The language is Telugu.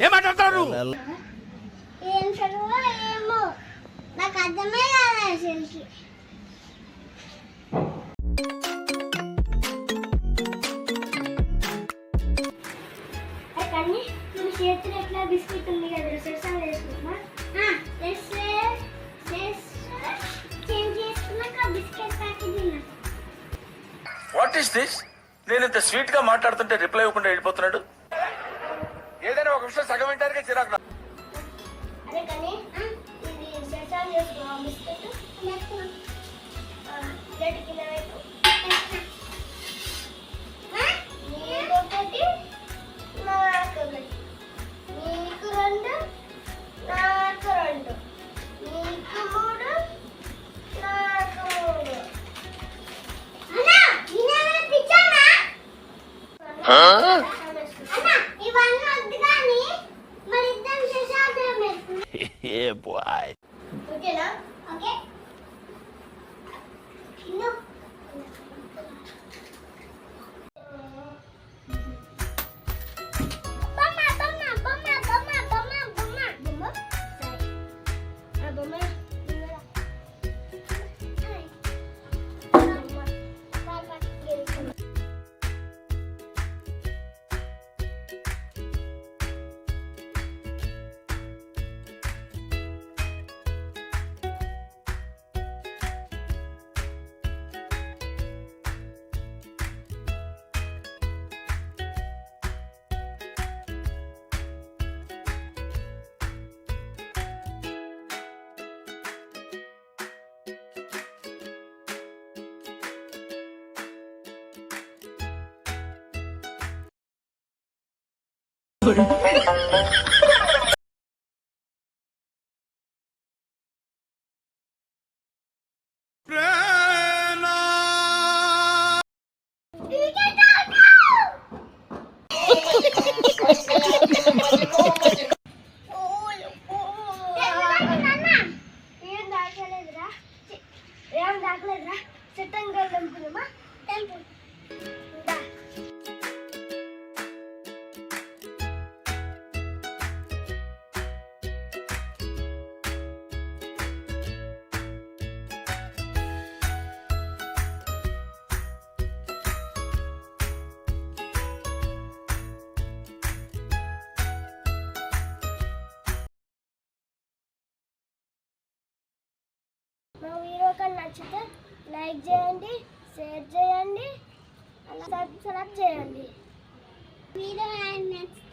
ఏం మాట్లాడతారు? ఏం చదువు ఏమో నాకు అర్థమే కాదు అసలుకి. కానీ మన చేతిలో ఎట్లా బిస్కెట్ ఉంది కదా రిసెప్షన్ వేసుకుంటున్నా చేంజ్ చేసుకున్నాక బిస్కెట్ ప్యాకెట్ తిన్నా. What is this? నేను ఇంత స్వీట్ గా మాట్లాడుతుంటే రిప్లై ఇవ్వకుండా వెళ్ళిపోతున్నాడు. ఏదైనా ఒక విషయం సగం వింటారుగా చిరాకు. అరే కానీ ఇది రిసెప్షన్ చేసుకున్నా బిస్కెట్ ప్లేట్ కింద పెట్టు. నీకొకటి నాకొకటి, నీకు రెండు నాకు రెండు, నీకు మూడు నాకు మూడు. ఇవన్నీ వద్దు కానీ మరి ఇద్దరు శశాబ్దం ఓకేనా? ఓకే ఏం దాకలేదురా చిట్టంగా అనుకున్నామా టెంపుల్. మా వీడియో కానీ నచ్చితే లైక్ చేయండి, షేర్ చేయండి, అలా సబ్స్క్రైబ్ చేయండి. వీడియో నచ్చితే